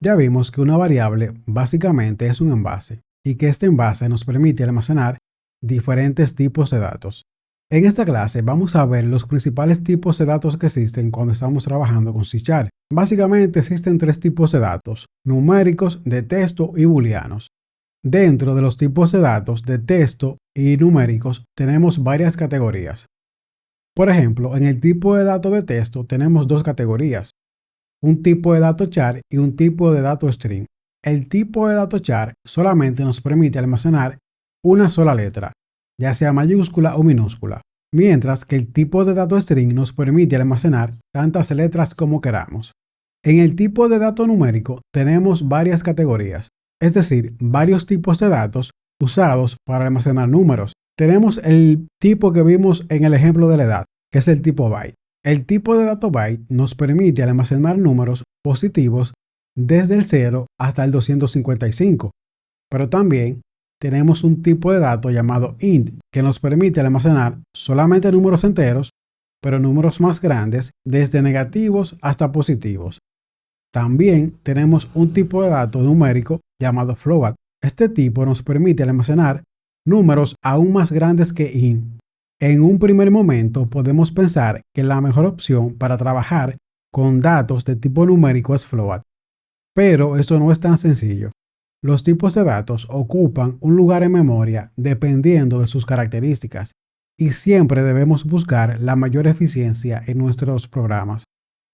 Ya vimos que una variable básicamente es un envase y que este envase nos permite almacenar diferentes tipos de datos. En esta clase vamos a ver los principales tipos de datos que existen cuando estamos trabajando con C#. Básicamente existen tres tipos de datos: numéricos, de texto y booleanos. Dentro de los tipos de datos de texto y numéricos tenemos varias categorías. Por ejemplo, en el tipo de dato de texto tenemos dos categorías: un tipo de dato char y un tipo de dato string. El tipo de dato char solamente nos permite almacenar una sola letra, ya sea mayúscula o minúscula, mientras que el tipo de dato string nos permite almacenar tantas letras como queramos. En el tipo de dato numérico tenemos varias categorías, es decir, varios tipos de datos usados para almacenar números. Tenemos el tipo que vimos en el ejemplo de la edad, que es el tipo byte. El tipo de dato byte nos permite almacenar números positivos desde el 0 hasta el 255, pero también tenemos un tipo de dato llamado int que nos permite almacenar solamente números enteros, pero números más grandes desde negativos hasta positivos. También tenemos un tipo de dato numérico llamado float. Este tipo nos permite almacenar números aún más grandes que int. En un primer momento podemos pensar que la mejor opción para trabajar con datos de tipo numérico es float, pero eso no es tan sencillo. Los tipos de datos ocupan un lugar en memoria dependiendo de sus características y siempre debemos buscar la mayor eficiencia en nuestros programas.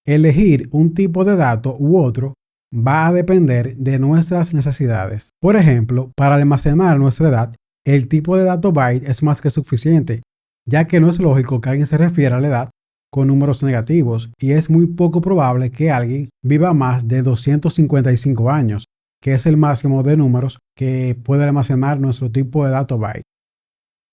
Elegir un tipo de dato u otro va a depender de nuestras necesidades. Por ejemplo, para almacenar nuestra edad, el tipo de dato byte es más que suficiente, ya que no es lógico que alguien se refiera a la edad con números negativos y es muy poco probable que alguien viva más de 255 años, que es el máximo de números que puede almacenar nuestro tipo de dato byte.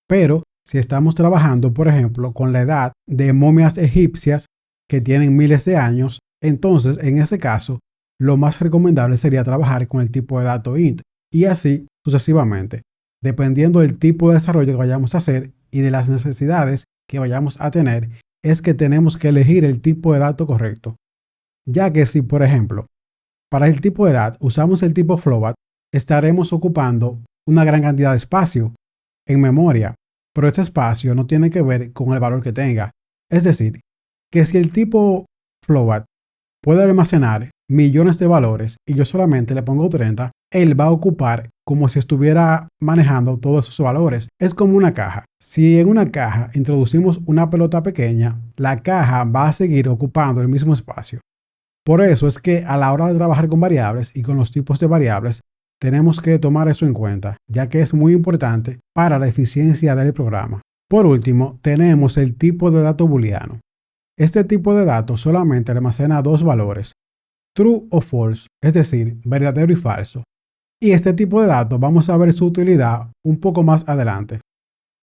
Pero si estamos trabajando, por ejemplo, con la edad de momias egipcias que tienen miles de años, entonces en ese caso lo más recomendable sería trabajar con el tipo de dato int y así sucesivamente, dependiendo del tipo de desarrollo que vayamos a hacer y de las necesidades que vayamos a tener, es que tenemos que elegir el tipo de dato correcto. Ya que si, por ejemplo, para el tipo de edad usamos el tipo float, estaremos ocupando una gran cantidad de espacio en memoria, pero ese espacio no tiene que ver con el valor que tenga. Es decir, que si el tipo float puede almacenar millones de valores y yo solamente le pongo 30, él va a ocupar como si estuviera manejando todos esos valores. Es como una caja. Si en una caja introducimos una pelota pequeña, la caja va a seguir ocupando el mismo espacio. Por eso es que a la hora de trabajar con variables y con los tipos de variables, tenemos que tomar eso en cuenta, ya que es muy importante para la eficiencia del programa. Por último, tenemos el tipo de dato booleano. Este tipo de dato solamente almacena dos valores, true o false, es decir, verdadero y falso. Y este tipo de datos vamos a ver su utilidad un poco más adelante.